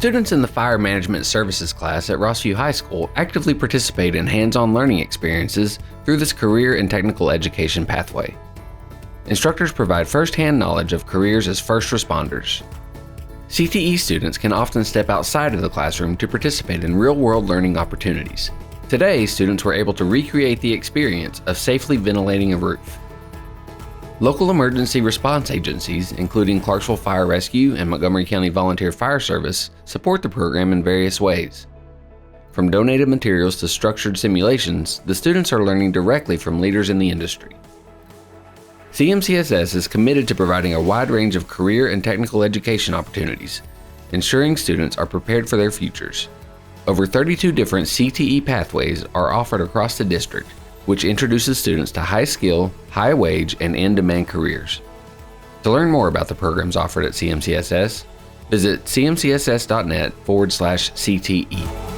Students in the Fire Management Services class at Rossview High School actively participate in hands-on learning experiences through this career and technical education pathway. Instructors provide first-hand knowledge of careers as first responders. CTE students can often step outside of the classroom to participate in real-world learning opportunities. Today, students were able to recreate the experience of safely ventilating a roof. Local emergency response agencies, including Clarksville Fire Rescue and Montgomery County Volunteer Fire Service, support the program in various ways. From donated materials to structured simulations, the students are learning directly from leaders in the industry. CMCSS is committed to providing a wide range of career and technical education opportunities, ensuring students are prepared for their futures. Over 32 different CTE pathways are offered across the district, which introduces students to high-skill, high-wage, and in-demand careers. To learn more about the programs offered at CMCSS, visit cmcss.net/CTE.